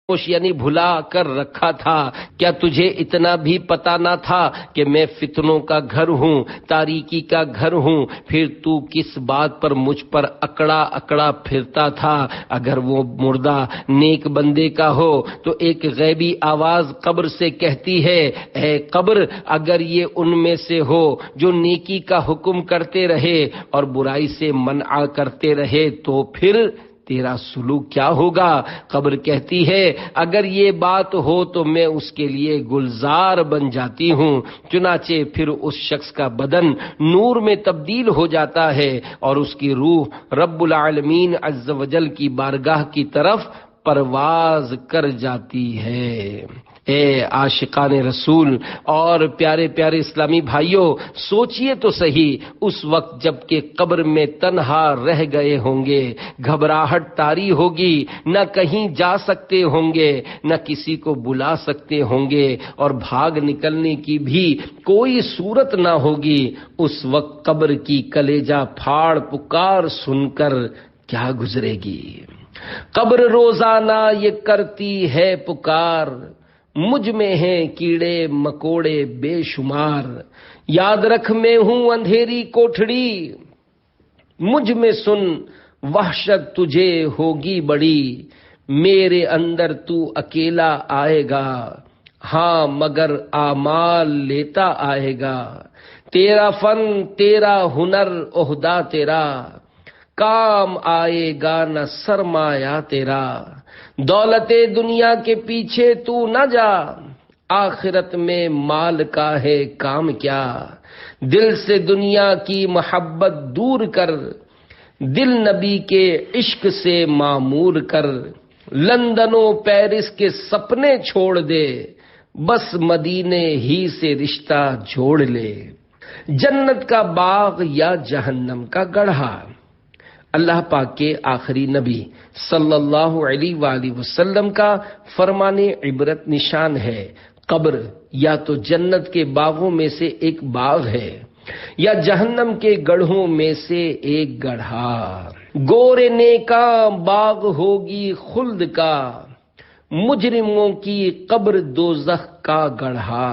یعنی بھلا کر رکھا تھا؟ کیا تجھے اتنا بھی پتا نہ تھا کہ میں فتنوں کا گھر ہوں، تاریکی کا گھر ہوں؟ پھر تو کس بات پر مجھ پر اکڑا اکڑا پھرتا تھا؟ اگر وہ مردہ نیک بندے کا ہو تو ایک غیبی آواز قبر سے کہتی ہے، اے قبر، اگر یہ ان میں سے ہو جو نیکی کا حکم کرتے رہے اور برائی سے منع کرتے رہے تو پھر تیرا سلوک کیا ہوگا؟ قبر کہتی ہے، اگر یہ بات ہو تو میں اس کے لیے گلزار بن جاتی ہوں۔ چنانچہ پھر اس شخص کا بدن نور میں تبدیل ہو جاتا ہے اور اس کی روح رب العالمین عز و جل کی بارگاہ کی طرف پرواز کر جاتی ہے۔ اے عاشقان رسول اور پیارے پیارے اسلامی بھائیوں، سوچئے تو صحیح، اس وقت جب کہ قبر میں تنہا رہ گئے ہوں گے، گھبراہٹ طاری ہوگی، نہ کہیں جا سکتے ہوں گے، نہ کسی کو بلا سکتے ہوں گے اور بھاگ نکلنے کی بھی کوئی صورت نہ ہوگی، اس وقت قبر کی کلیجہ پھاڑ پکار سن کر کیا گزرے گی؟ قبر روزانہ یہ کرتی ہے پکار، مجھ میں ہیں کیڑے مکوڑے بے شمار، یاد رکھ میں ہوں اندھیری کوٹھڑی، مجھ میں سن وحشت تجھے ہوگی بڑی، میرے اندر تو اکیلا آئے گا، ہاں مگر اعمال لیتا آئے گا، تیرا فن تیرا ہنر عہدہ تیرا، کام آئے گا نہ سرمایہ تیرا، دولت دنیا کے پیچھے تو نہ جا، آخرت میں مال کا ہے کام کیا، دل سے دنیا کی محبت دور کر، دل نبی کے عشق سے معمور کر، لندن و پیرس کے سپنے چھوڑ دے، بس مدینے ہی سے رشتہ جوڑ لے، جنت کا باغ یا جہنم کا گڑھا۔ اللہ پاک کے آخری نبی صلی اللہ علیہ وآلہ وسلم کا فرمان عبرت نشان ہے، قبر یا تو جنت کے باغوں میں سے ایک باغ ہے یا جہنم کے گڑھوں میں سے ایک گڑھا، گورے نیکاں باغ ہوگی خلد کا، مجرموں کی قبر دوزخ کا گڑھا،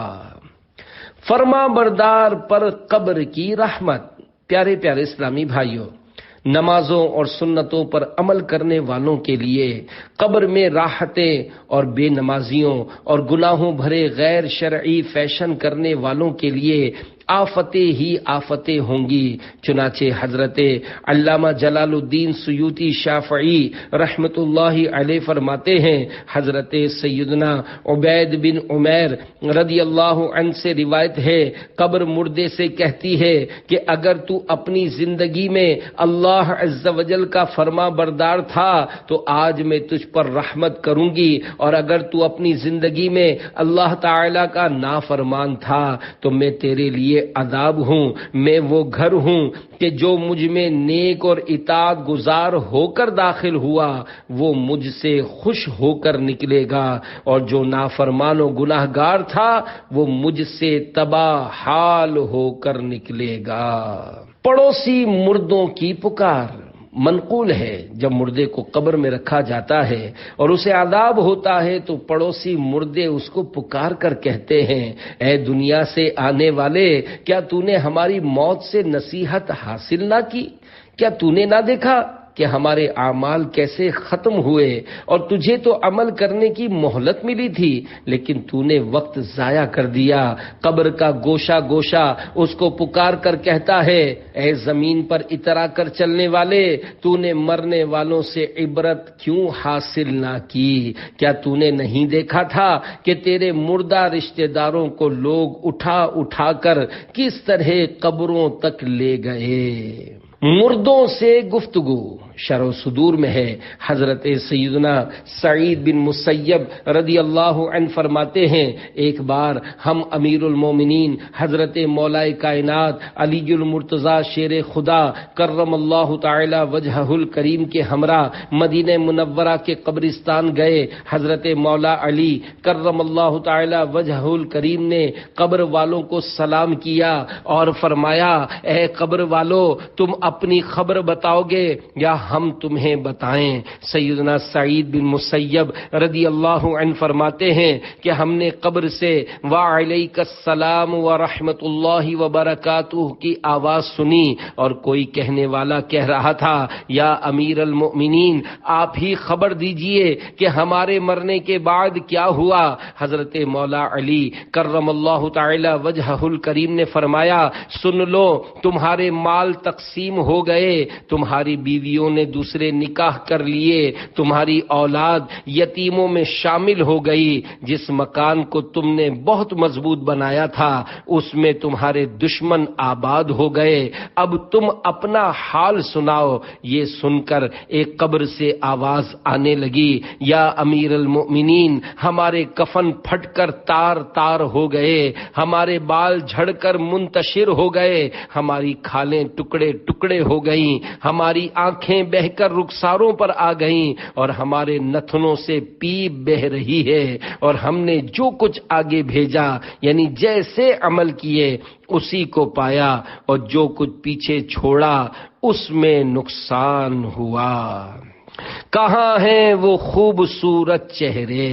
فرما بردار پر قبر کی رحمت۔ پیارے پیارے اسلامی بھائیوں، نمازوں اور سنتوں پر عمل کرنے والوں کے لیے قبر میں راحتیں اور بے نمازیوں اور گناہوں بھرے غیر شرعی فیشن کرنے والوں کے لیے آفتیں ہی آفتیں ہوں گی۔ چنانچہ حضرت علامہ جلال الدین سیوطی شافعی رحمت اللہ علیہ فرماتے ہیں، حضرت سیدنا عبید بن عمیر رضی اللہ عنہ سے روایت ہے، قبر مردے سے کہتی ہے کہ اگر تو اپنی زندگی میں اللہ عز و جل کا فرما بردار تھا تو آج میں تجھ پر رحمت کروں گی، اور اگر تو اپنی زندگی میں اللہ تعالی کا نافرمان تھا تو میں تیرے لیے عذاب ہوں، میں وہ گھر ہوں کہ جو مجھ میں نیک اور اطاعت گزار ہو کر داخل ہوا وہ مجھ سے خوش ہو کر نکلے گا، اور جو نافرمان و گناہ گار تھا وہ مجھ سے تباہ حال ہو کر نکلے گا۔ پڑوسی مردوں کی پکار منقول ہے، جب مردے کو قبر میں رکھا جاتا ہے اور اسے عذاب ہوتا ہے تو پڑوسی مردے اس کو پکار کر کہتے ہیں، اے دنیا سے آنے والے، کیا تو نے ہماری موت سے نصیحت حاصل نہ کی؟ کیا تو نے نہ دیکھا کہ ہمارے اعمال کیسے ختم ہوئے اور تجھے تو عمل کرنے کی مہلت ملی تھی، لیکن تو نے وقت ضائع کر دیا۔ قبر کا گوشہ گوشہ اس کو پکار کر کہتا ہے، اے زمین پر اترا کر چلنے والے، تو نے مرنے والوں سے عبرت کیوں حاصل نہ کی؟ کیا تو نے نہیں دیکھا تھا کہ تیرے مردہ رشتہ داروں کو لوگ اٹھا اٹھا کر کس طرح قبروں تک لے گئے؟ مردوں سے گفتگو شرح و صدور میں ہے، حضرت سیدنا سعید بن مسیب رضی اللہ عنہ فرماتے ہیں، ایک بار ہم امیر المومنین حضرت مولا کائنات علی المرتضی شیر خدا کرم اللہ تعالی وجہہ الکریم کے ہمراہ مدینہ منورہ کے قبرستان گئے۔ حضرت مولا علی کرم اللہ تعالی وجہہ الکریم نے قبر والوں کو سلام کیا اور فرمایا، اے قبر والو، تم اپنی خبر بتاؤ گے یا ہم تمہیں بتائیں۔ سیدنا سعید بن مسیب رضی اللہ عنہ فرماتے ہیں کہ ہم نے قبر سے وعلیک السلام ورحمۃ اللہ وبرکاتہ کی آواز سنی اور کوئی کہنے والا کہہ رہا تھا یا امیر المؤمنین آپ ہی خبر دیجئے کہ ہمارے مرنے کے بعد کیا ہوا۔ حضرت مولا علی کرم اللہ تعالی وجہہ الکریم نے فرمایا سن لو تمہارے مال تقسیم ہو گئے، تمہاری بیویوں نے دوسرے نکاح کر لیے، تمہاری اولاد یتیموں میں شامل ہو گئی، جس مکان کو تم نے بہت مضبوط بنایا تھا اس میں تمہارے دشمن آباد ہو گئے، اب تم اپنا حال سناؤ۔ یہ سن کر ایک قبر سے آواز آنے لگی یا امیر المؤمنین ہمارے کفن پھٹ کر تار تار ہو گئے، ہمارے بال جھڑ کر منتشر ہو گئے، ہماری کھالیں ٹکڑے ٹکڑے ہو گئیں، ہماری آنکھیں بہہ کر رخساروں پر آ گئیں اور ہمارے نتنوں سے پیپ بہ رہی ہے، اور ہم نے جو کچھ آگے بھیجا یعنی جیسے عمل کیے اسی کو پایا، اور جو کچھ پیچھے چھوڑا اس میں نقصان ہوا۔ کہاں ہیں وہ خوبصورت چہرے؟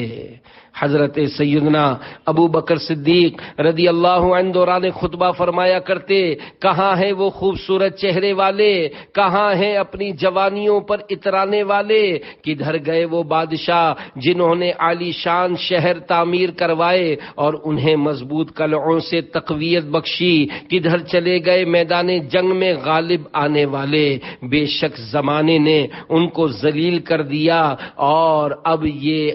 حضرت سیدنا ابو بکر صدیق رضی اللہ عنہ دوران خطبہ فرمایا کرتے کہاں ہیں وہ خوبصورت چہرے والے، کہاں ہیں اپنی جوانیوں پر اترانے والے، کدھر گئے وہ بادشاہ جنہوں نے عالی شان شہر تعمیر کروائے اور انہیں مضبوط قلعوں سے تقویت بخشی، کدھر چلے گئے میدان جنگ میں غالب آنے والے؟ بے شک زمانے نے ان کو ذلیل کر دیا اور اب یہ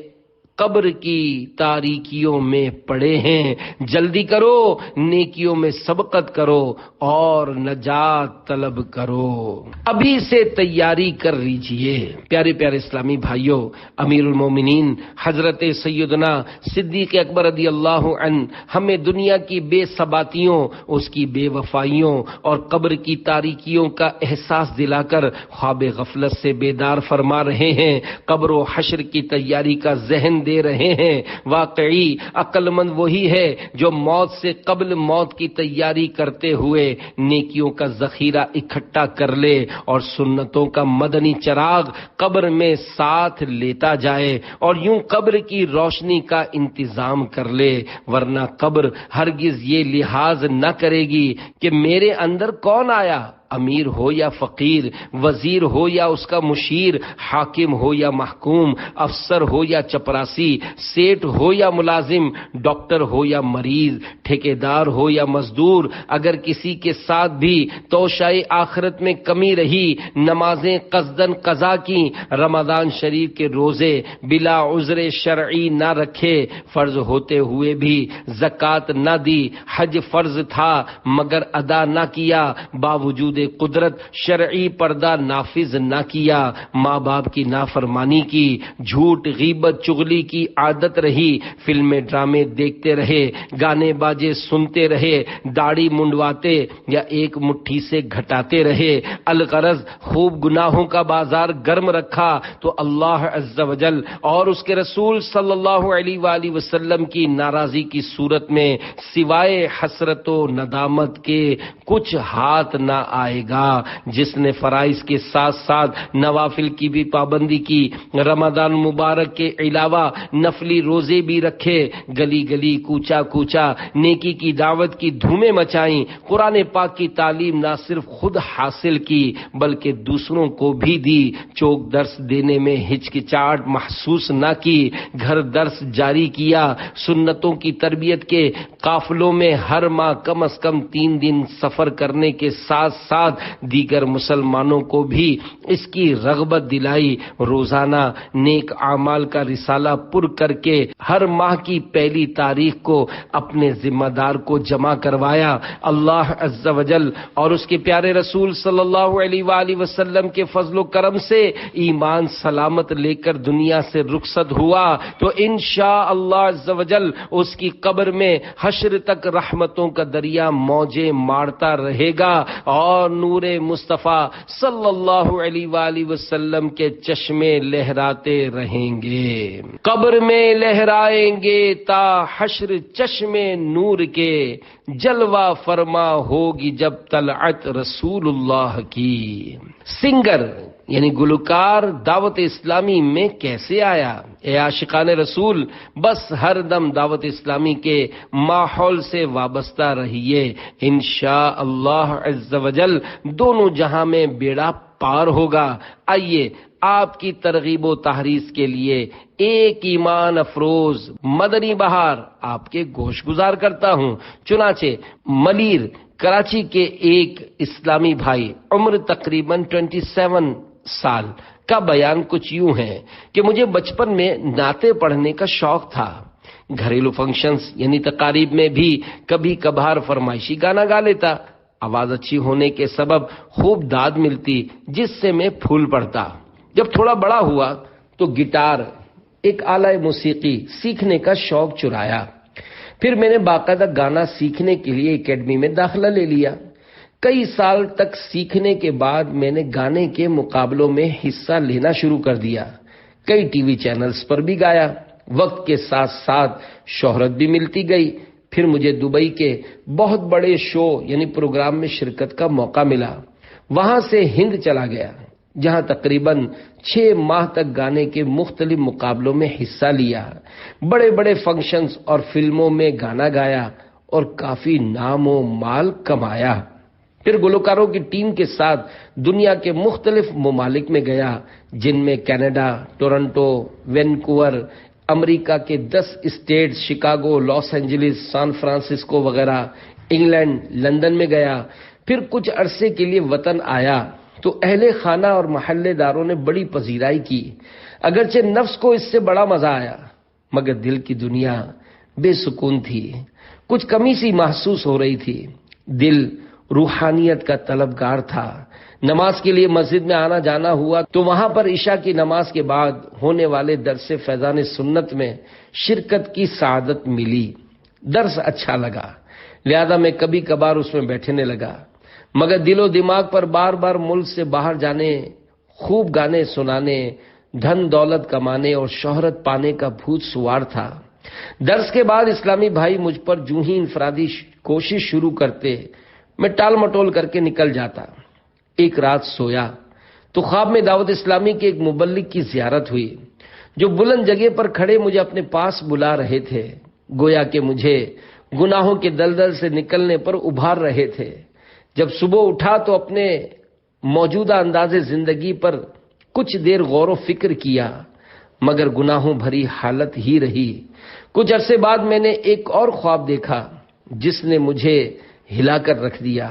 قبر کی تاریکیوں میں پڑے ہیں۔ جلدی کرو، نیکیوں میں سبقت کرو اور نجات طلب کرو، ابھی سے تیاری کر لیجئے۔ پیارے پیارے اسلامی بھائیوں، امیر المومنین حضرت سیدنا صدیق اکبر رضی اللہ عنہ ہمیں دنیا کی بے ثباتیوں، اس کی بے وفائیوں اور قبر کی تاریکیوں کا احساس دلا کر خواب غفلت سے بیدار فرما رہے ہیں، قبر و حشر کی تیاری کا ذہن دے رہے ہیں۔ واقعی عقل مند وہی ہے جو موت سے قبل موت کی تیاری کرتے ہوئے نیکیوں کا ذخیرہ اکٹھا کر لے اور سنتوں کا مدنی چراغ قبر میں ساتھ لیتا جائے اور یوں قبر کی روشنی کا انتظام کر لے، ورنہ قبر ہرگز یہ لحاظ نہ کرے گی کہ میرے اندر کون آیا، امیر ہو یا فقیر، وزیر ہو یا اس کا مشیر، حاکم ہو یا محکوم، افسر ہو یا چپراسی، سیٹ ہو یا ملازم، ڈاکٹر ہو یا مریض، ٹھیکیدار ہو یا مزدور، اگر کسی کے ساتھ بھی توشائے آخرت میں کمی رہی، نمازیں قصدن قضا کی، رمضان شریف کے روزے بلا عذر شرعی نہ رکھے، فرض ہوتے ہوئے بھی زکوٰۃ نہ دی، حج فرض تھا مگر ادا نہ کیا، باوجود قدرت شرعی پردہ نافذ نہ کیا، ماں باپ کی نافرمانی کی، جھوٹ غیبت چغلی کی عادت رہی، فلمیں ڈرامے دیکھتے رہے، گانے باجے سنتے رہے، داڑھی منڈواتے یا ایک مٹھی سے گھٹاتے رہے، الغرض خوب گناہوں کا بازار گرم رکھا تو اللہ عز و جل اور اس کے رسول صلی اللہ علیہ وآلہ وسلم کی ناراضی کی صورت میں سوائے حسرت و ندامت کے کچھ ہاتھ نہ آئے گا۔ جس نے فرائض کے ساتھ ساتھ نوافل کی بھی پابندی کی، رمضان مبارک کے علاوہ نفلی روزے بھی رکھے، گلی گلی کوچا کوچا نیکی کی دعوت کی دھومیں مچائیں، قرآن پاک کی تعلیم نہ صرف خود حاصل کی بلکہ دوسروں کو بھی دی، چوک درس دینے میں ہچکچاہٹ محسوس نہ کی، گھر درس جاری کیا، سنتوں کی تربیت کے قافلوں میں ہر ماہ کم از کم 3 دن سفر کرنے کے ساتھ ساتھ دیگر مسلمانوں کو بھی اس کی رغبت دلائی، روزانہ نیک اعمال کا رسالہ پر کر کے ہر ماہ کی پہلی تاریخ کو اپنے ذمہ دار کو جمع کروایا۔ اللہ عز و جل اور اس کے پیارے رسول صلی اللہ علیہ وآلہ وسلم کے فضل و کرم سے ایمان سلامت لے کر دنیا سے رخصت ہوا تو انشاءاللہ عز و جل اس کی قبر میں حشر تک رحمتوں کا دریا موجیں مارتا رہے گا اور نور مصطفیٰ صلی اللہ علیہ وآلہ وسلم کے چشمے لہراتے رہیں گے، قبر میں لہرائیں گے تا حشر چشمے نور کے، جلوہ فرما ہوگی جب طلعت رسول اللہ کی۔ سنگر یعنی گلوکار دعوت اسلامی میں کیسے آیا؟ اے عاشقان رسول، بس ہر دم دعوت اسلامی کے ماحول سے وابستہ رہیے، انشاءاللہ عز وجل دونوں جہاں میں بیڑا پار ہوگا۔ آئیے آپ کی ترغیب و تحریض کے لیے ایک ایمان افروز مدنی بہار آپ کے گوش گزار کرتا ہوں۔ چنانچہ ملیر کراچی کے ایک اسلامی بھائی، عمر تقریباً 27 سال کا بیان کچھ یوں ہے کہ مجھے بچپن میں نعتیں پڑھنے کا شوق تھا۔ گھریلو فنکشنز یعنی تقاریب میں بھی کبھی کبھار فرمائشی گانا گا لیتا۔ آواز اچھی ہونے کے سبب خوب داد ملتی، جس سے میں پھول پڑتا۔ جب تھوڑا بڑا ہوا تو گٹار، ایک آلہ موسیقی سیکھنے کا شوق چرایا۔ پھر میں نے باقاعدہ گانا سیکھنے کے لیے اکیڈمی میں داخلہ لے لیا۔ کئی سال تک سیکھنے کے بعد میں نے گانے کے مقابلوں میں حصہ لینا شروع کر دیا۔ کئی ٹی وی چینلز پر بھی گایا۔ وقت کے ساتھ ساتھ شہرت بھی ملتی گئی۔ پھر مجھے دبئی کے بہت بڑے شو یعنی پروگرام میں شرکت کا موقع ملا۔ وہاں سے ہند چلا گیا، جہاں تقریباً 6 ماہ تک گانے کے مختلف مقابلوں میں حصہ لیا۔ بڑے بڑے فنکشنز اور فلموں میں گانا گایا اور کافی نام و مال کمایا۔ پھر گلوکاروں کی ٹیم کے ساتھ دنیا کے مختلف ممالک میں گیا، جن میں کینیڈا، ٹورنٹو، وینکوور، امریکہ کے 10 states, Chicago, Los Angeles, San Francisco وغیرہ، انگلینڈ، لندن میں گیا۔ پھر کچھ عرصے کے لیے وطن آیا تو اہل خانہ اور محلے داروں نے بڑی پذیرائی کی۔ اگرچہ نفس کو اس سے بڑا مزہ آیا، مگر دل کی دنیا بے سکون تھی، کچھ کمی سی محسوس ہو رہی تھی۔ دل روحانیت کا طلبگار تھا۔ نماز کے لیے مسجد میں آنا جانا ہوا تو وہاں پر عشاء کی نماز کے بعد ہونے والے درس فیضان سنت میں شرکت کی سعادت ملی۔ درس اچھا لگا، لہذا میں کبھی کبھار اس میں بیٹھنے لگا، مگر دل و دماغ پر بار بار ملک سے باہر جانے، خوب گانے سنانے، دھن دولت کمانے اور شہرت پانے کا بھوت سوار تھا۔ درس کے بعد اسلامی بھائی مجھ پر جو ہی انفرادی کوشش شروع کرتے، میں ٹال مٹول کر کے نکل جاتا۔ ایک رات سویا تو خواب میں دعوت اسلامی کے ایک مبلغ کی زیارت ہوئی، جو بلند جگہ پر کھڑے مجھے اپنے پاس بلا رہے تھے، گویا کہ مجھے گناہوں کے دلدل سے نکلنے پر ابھار رہے تھے۔ جب صبح اٹھا تو اپنے موجودہ انداز زندگی پر کچھ دیر غور و فکر کیا، مگر گناہوں بھری حالت ہی رہی۔ کچھ عرصے بعد میں نے ایک اور خواب دیکھا جس نے مجھے ہلا کر رکھ دیا۔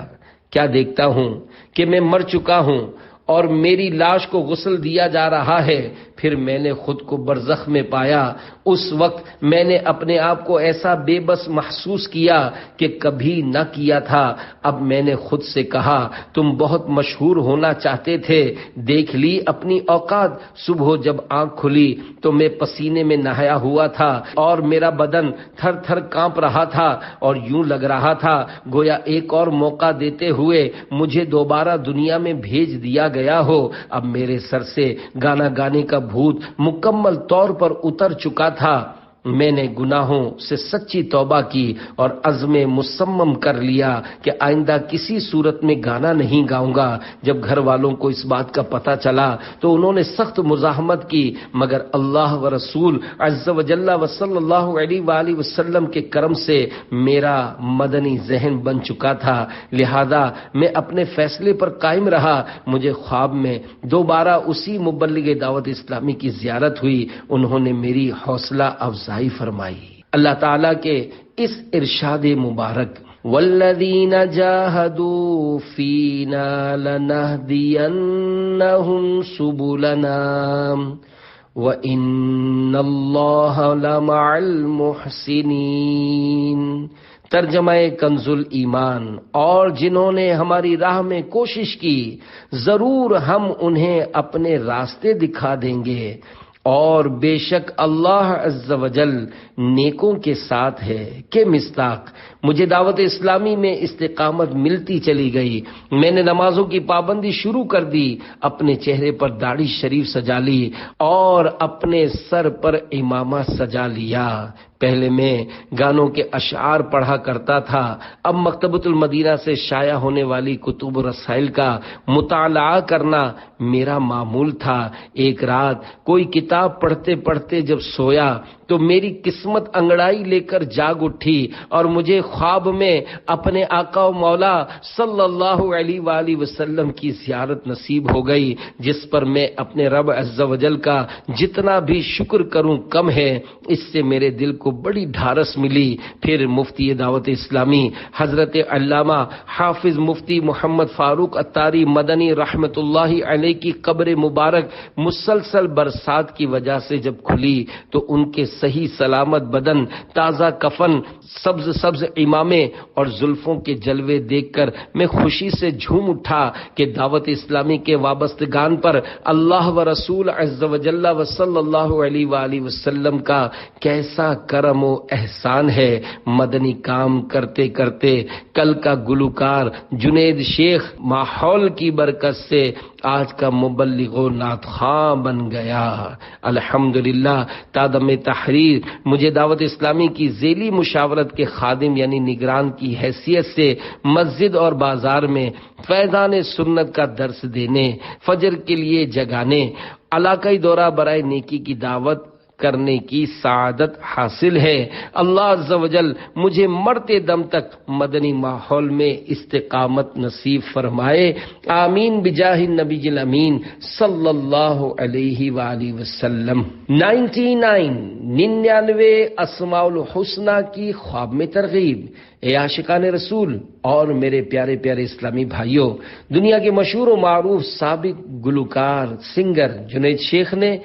کیا دیکھتا ہوں کہ میں مر چکا ہوں اور میری لاش کو غسل دیا جا رہا ہے۔ پھر میں نے خود کو برزخ میں پایا۔ اس وقت میں نے اپنے آپ کو ایسا بے بس محسوس کیا کہ کبھی نہ کیا تھا۔ اب میں نے خود سے کہا، تم بہت مشہور ہونا چاہتے تھے، دیکھ لی اپنی اوقات۔ صبح جب آنکھ کھلی تو میں پسینے میں نہایا ہوا تھا اور میرا بدن تھر تھر کانپ رہا تھا، اور یوں لگ رہا تھا گویا ایک اور موقع دیتے ہوئے مجھے دوبارہ دنیا میں بھیج دیا گیا ہو۔ اب میرے سر سے گانا گانے کا بھوت مکمل طور پر اتر چکا تھا۔ میں نے گناہوں سے سچی توبہ کی اور عزم مصمم کر لیا کہ آئندہ کسی صورت میں گانا نہیں گاؤں گا۔ جب گھر والوں کو اس بات کا پتہ چلا تو انہوں نے سخت مزاحمت کی، مگر اللہ و رسول عز و جل و صلی اللہ علیہ وآلہ وسلم کے کرم سے میرا مدنی ذہن بن چکا تھا، لہذا میں اپنے فیصلے پر قائم رہا۔ مجھے خواب میں دوبارہ اسی مبلغ دعوت اسلامی کی زیارت ہوئی۔ انہوں نے میری حوصلہ افزائی فرمائی۔ اللہ تعالیٰ کے اس ارشاد مبارک والذین جاہدوا فینا لنہدینہم سبلنا وَإِنَّ اللَّهَ لَمَعَ الْمُحْسِنِينَ۔ ترجمہ کنز ایمان، اور جنہوں نے ہماری راہ میں کوشش کی ضرور ہم انہیں اپنے راستے دکھا دیں گے، اور بے شک اللہ عز و جل نیکوں کے ساتھ ہے۔ کہ مصداق مجھے دعوت اسلامی میں استقامت ملتی چلی گئی۔ میں نے نمازوں کی پابندی شروع کر دی، اپنے چہرے پر داڑھی شریف سجا لی اور اپنے سر پر امامہ سجا لیا۔ پہلے میں گانوں کے اشعار پڑھا کرتا تھا، اب مکتبۃ المدینہ سے شائع ہونے والی کتب و رسائل کا مطالعہ کرنا میرا معمول تھا۔ ایک رات کوئی کتاب پڑھتے پڑھتے جب سویا تو میری قسمت انگڑائی لے کر جاگ اٹھی اور مجھے خواب میں اپنے آقا و مولا صلی اللہ علیہ وآلہ وسلم کی زیارت نصیب ہو گئی، جس پر میں اپنے رب عز و جل کا جتنا بھی شکر کروں کم ہے۔ اس سے میرے دل کو بڑی ڈھارس ملی۔ پھر مفتی دعوت اسلامی حضرت علامہ حافظ مفتی محمد فاروق عطاری مدنی رحمت اللہ علیہ کی قبر مبارک مسلسل برسات کی وجہ سے جب کھلی تو ان کے صحیح سلامت بدن، تازہ کفن، سبز سبز امامے اور زلفوں کے جلوے دیکھ کر میں خوشی سے جھوم اٹھا کہ دعوت اسلامی کے وابستگان پر اللہ و رسول عز و جل و صلی اللہ علیہ وآلہ وسلم کا کیسا کرم و احسان ہے۔ مدنی کام کرتے کرتے کل کا گلوکار جنید شیخ ماحول کی برکت سے آج کا مبلغ و نعت خواں بن گیا۔ الحمدللہ تادم تحریر مجھے دعوت اسلامی کی ذیلی مشاورت کے خادم یعنی نگران کی حیثیت سے مسجد اور بازار میں فیضان سنت کا درس دینے، فجر کے لیے جگانے، علاقائی دورہ برائے نیکی کی دعوت کرنے کی سعادت حاصل ہے۔ اللہ عز و جل مجھے مرتے دم تک مدنی ماحول میں استقامت نصیب فرمائے، آمین بجاہ النبی الامین صلی اللہ علیہ وآلہ وسلم۔ 99 اسماء الحسنہ کی خواب میں ترغیب۔ اے عاشقان رسول اور میرے پیارے پیارے اسلامی بھائیوں، دنیا کے مشہور و معروف سابق گلوکار سنگر جنید شیخ نے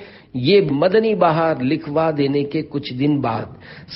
یہ مدنی بہار لکھوا دینے کے کچھ دن بعد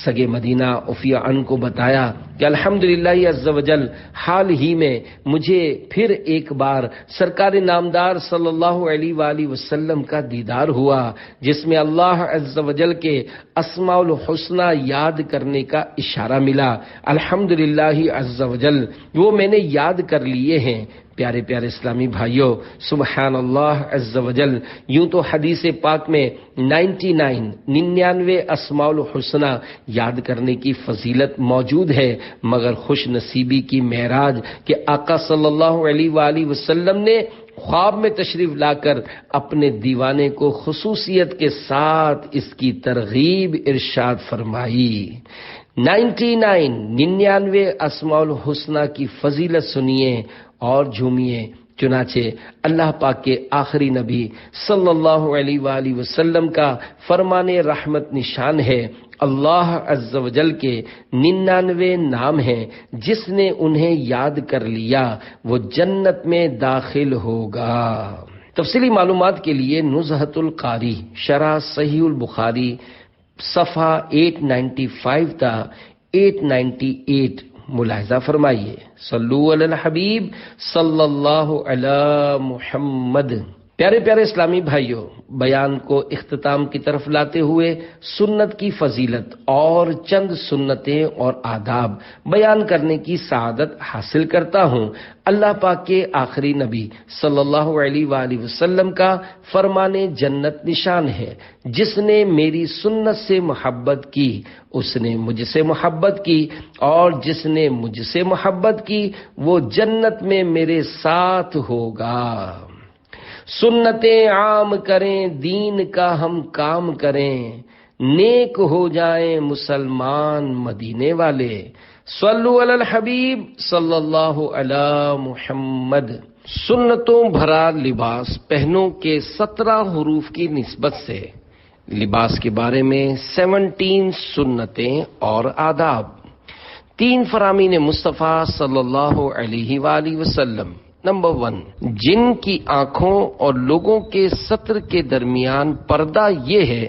سگے مدینہ عفیہ ان کو بتایا کہ الحمدللہ عز و جل حال ہی میں مجھے پھر ایک بار سرکار نامدار صلی اللہ علیہ وآلہ وسلم کا دیدار ہوا، جس میں اللہ عز و جل کے اسماء الحسنہ یاد کرنے کا اشارہ ملا۔ الحمدللہ عز و جل وہ میں نے یاد کر لیے ہیں۔ پیارے پیارے اسلامی بھائیوں، سبحان اللہ عز و جل، یوں تو حدیث پاک میں 99 اسماء الحسنہ یاد کرنے کی فضیلت موجود ہے، مگر خوش نصیبی کی معراج کہ آقا صلی اللہ علیہ وآلہ وسلم نے خواب میں تشریف لا کر اپنے دیوانے کو خصوصیت کے ساتھ اس کی ترغیب ارشاد فرمائی۔ 99 اسماء الحسنہ کی فضیلت سنیے اور جھومیے۔ چنانچہ اللہ پاک کے آخری نبی صلی اللہ علیہ وآلہ وسلم کا فرمان رحمت نشان ہے، اللہ عز و جل کے 99 نام ہیں، جس نے انہیں یاد کر لیا وہ جنت میں داخل ہوگا۔ تفصیلی معلومات کے لیے نزہۃ القاری شرح صحیح البخاری صفحہ 895 تا 898 ملاحظہ فرمائیے۔ صلو علی الحبیب صلی اللہ علی محمد۔ پیارے پیارے اسلامی بھائیوں، بیان کو اختتام کی طرف لاتے ہوئے سنت کی فضیلت اور چند سنتیں اور آداب بیان کرنے کی سعادت حاصل کرتا ہوں۔ اللہ پاک کے آخری نبی صلی اللہ علیہ وآلہ وسلم کا فرمان جنت نشان ہے، جس نے میری سنت سے محبت کی اس نے مجھ سے محبت کی، اور جس نے مجھ سے محبت کی وہ جنت میں میرے ساتھ ہوگا۔ سنتیں عام کریں، دین کا ہم کام کریں، نیک ہو جائیں مسلمان مدینے والے۔ صلو علی الحبیب صلی اللہ علی محمد۔ سنتوں بھرا لباس پہنو کے 17 حروف کی نسبت سے لباس کے بارے میں 17 سنتیں اور آداب۔ 3 فرامین مصطفیٰ صلی اللہ علیہ وآلہ وسلم۔ نمبر 1، جن کی آنکھوں اور لوگوں کے سطر کے درمیان پردہ یہ ہے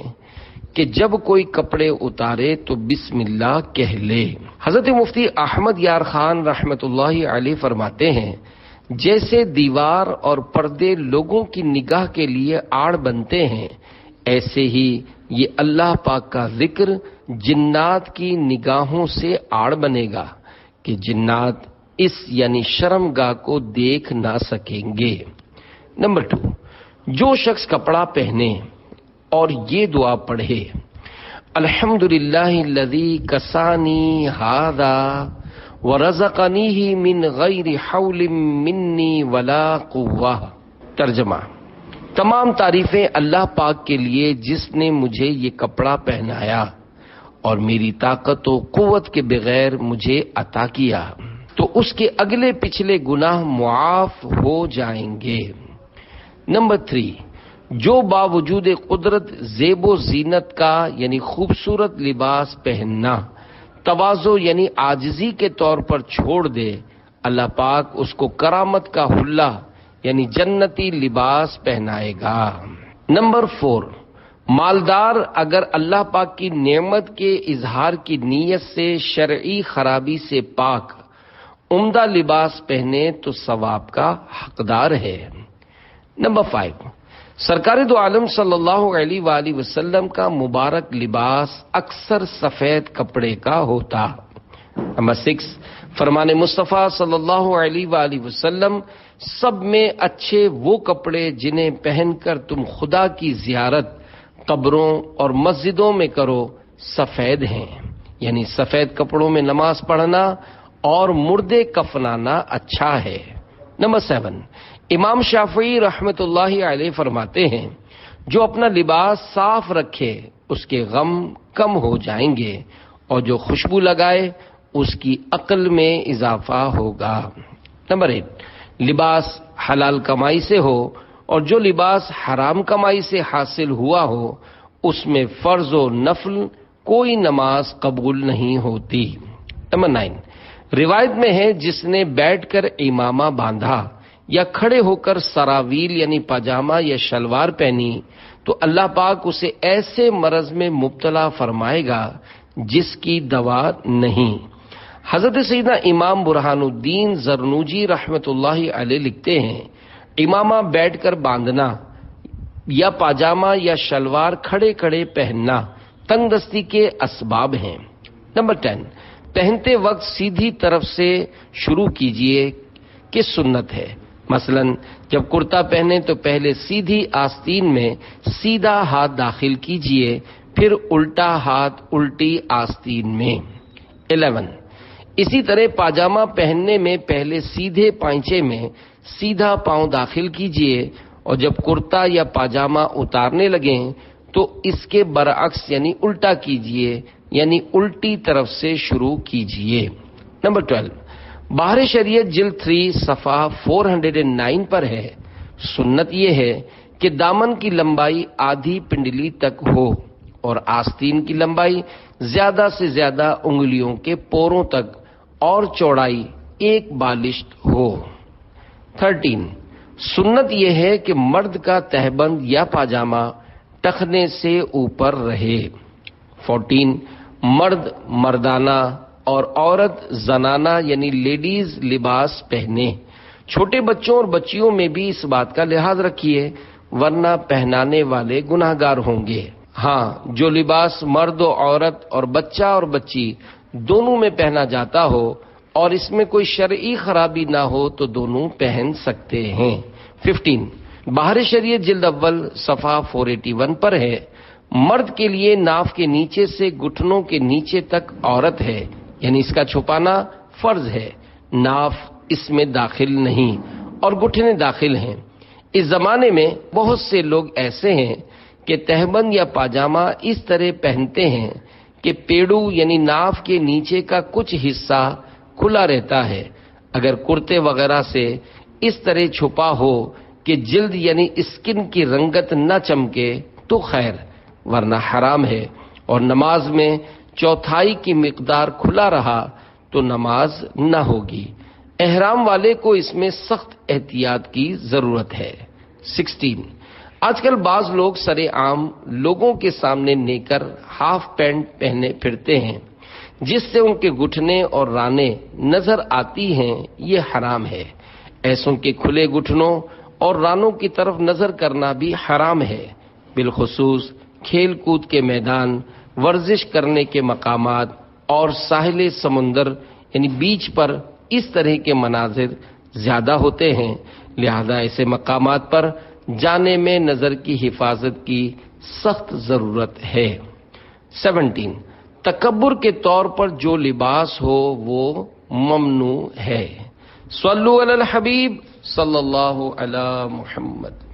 کہ جب کوئی کپڑے اتارے تو بسم اللہ کہہ لے۔ حضرت مفتی احمد یار خان رحمت اللہ علیہ فرماتے ہیں، جیسے دیوار اور پردے لوگوں کی نگاہ کے لیے آڑ بنتے ہیں، ایسے ہی یہ اللہ پاک کا ذکر جنات کی نگاہوں سے آڑ بنے گا کہ جنات اس یعنی شرمگاہ کو دیکھ نہ سکیں گے۔ نمبر 2، جو شخص کپڑا پہنے اور یہ دعا پڑھے، الحمدللہ الذی کسانی ھذا ورزقنیہ من غیر حول منی ولا قوہ۔ ترجمہ: تمام تعریفیں اللہ پاک کے لیے جس نے مجھے یہ کپڑا پہنایا اور میری طاقت و قوت کے بغیر مجھے عطا کیا، تو اس کے اگلے پچھلے گناہ معاف ہو جائیں گے۔ نمبر 3، جو باوجود قدرت زیب و زینت کا یعنی خوبصورت لباس پہننا تواضع یعنی عاجزی کے طور پر چھوڑ دے، اللہ پاک اس کو کرامت کا حلہ یعنی جنتی لباس پہنائے گا۔ نمبر 4، مالدار اگر اللہ پاک کی نعمت کے اظہار کی نیت سے شرعی خرابی سے پاک عمدہ لباس پہنے تو ثواب کا حقدار ہے۔ نمبر 5، سرکار دو عالم صلی اللہ علیہ وآلہ وسلم کا مبارک لباس اکثر سفید کپڑے کا ہوتا۔ نمبر 6، فرمان مصطفیٰ صلی اللہ علیہ وآلہ وسلم سب میں اچھے وہ کپڑے جنہیں پہن کر تم خدا کی زیارت قبروں اور مسجدوں میں کرو سفید ہیں، یعنی سفید کپڑوں میں نماز پڑھنا اور مردے کفنانا اچھا ہے۔ نمبر 7، امام شافعی رحمۃ اللہ علیہ فرماتے ہیں جو اپنا لباس صاف رکھے اس کے غم کم ہو جائیں گے اور جو خوشبو لگائے اس کی عقل میں اضافہ ہوگا۔ نمبر 8، لباس حلال کمائی سے ہو اور جو لباس حرام کمائی سے حاصل ہوا ہو اس میں فرض و نفل کوئی نماز قبول نہیں ہوتی۔ نمبر 9، روایت میں ہے جس نے بیٹھ کر امامہ باندھا یا کھڑے ہو کر سراویل یعنی پاجامہ یا شلوار پہنی تو اللہ پاک اسے ایسے مرض میں مبتلا فرمائے گا جس کی دوا نہیں۔ حضرت سیدنا امام برہان الدین زرنوجی رحمۃ اللہ علیہ لکھتے ہیں امامہ بیٹھ کر باندھنا یا پاجامہ یا شلوار کھڑے کھڑے پہننا تنگ دستی کے اسباب ہیں۔ نمبر 10، پہنتے وقت سیدھی طرف سے شروع کیجئے کہ سنت ہے۔ مثلا جب کرتا پہنے تو پہلے سیدھی آستین میں سیدھا ہاتھ داخل کیجئے، پھر الٹا ہاتھ الٹی آستین میں۔ 11، اسی طرح پاجامہ پہننے میں پہلے سیدھے پائنچے میں سیدھا پاؤں داخل کیجئے اور جب کرتا یا پاجامہ اتارنے لگیں تو اس کے برعکس یعنی الٹا کیجئے، یعنی الٹی طرف سے شروع کیجئے۔ نمبر 12، بہار شریعت جلد 3 صفحہ 409 پر ہے، سنت یہ ہے کہ دامن کی لمبائی آدھی پنڈلی تک ہو اور آستین کی لمبائی زیادہ سے زیادہ انگلیوں کے پوروں تک اور چوڑائی 1 بالشت ہو۔ 13، سنت یہ ہے کہ مرد کا تہبند یا پاجامہ ٹخنے سے اوپر رہے۔ 14، مرد مردانہ اور عورت زنانہ یعنی لیڈیز لباس پہنے۔ چھوٹے بچوں اور بچیوں میں بھی اس بات کا لحاظ رکھیے ورنہ پہنانے والے گناہگار ہوں گے۔ ہاں، جو لباس مرد و عورت اور بچہ اور بچی دونوں میں پہنا جاتا ہو اور اس میں کوئی شرعی خرابی نہ ہو تو دونوں پہن سکتے ہیں۔ 15، بہار شریعت جلد اول صفحہ 481 پر ہے، مرد کے لیے ناف کے نیچے سے گھٹنوں کے نیچے تک عورت ہے، یعنی اس کا چھپانا فرض ہے، ناف اس میں داخل نہیں اور گھٹنے داخل ہیں۔ اس زمانے میں بہت سے لوگ ایسے ہیں کہ تہبند یا پاجامہ اس طرح پہنتے ہیں کہ پیڑو یعنی ناف کے نیچے کا کچھ حصہ کھلا رہتا ہے۔ اگر کرتے وغیرہ سے اس طرح چھپا ہو کہ جلد یعنی اسکن کی رنگت نہ چمکے تو خیر، ورنہ حرام ہے، اور نماز میں چوتھائی کی مقدار کھلا رہا تو نماز نہ ہوگی۔ احرام والے کو اس میں سخت احتیاط کی ضرورت ہے۔ 16، آج کل بعض لوگ سرے عام لوگوں کے سامنے نیکر ہاف پینٹ پہنے پھرتے ہیں جس سے ان کے گھٹنے اور رانے نظر آتی ہیں، یہ حرام ہے۔ ایسوں کے کھلے گھٹنوں اور رانوں کی طرف نظر کرنا بھی حرام ہے، بالخصوص کھیل کود کے میدان، ورزش کرنے کے مقامات اور ساحل سمندر یعنی بیچ پر اس طرح کے مناظر زیادہ ہوتے ہیں، لہذا ایسے مقامات پر جانے میں نظر کی حفاظت کی سخت ضرورت ہے۔ 17 تکبر کے طور پر جو لباس ہو وہ ممنوع ہے۔ صلو علی الحبیب صلی اللہ علی محمد۔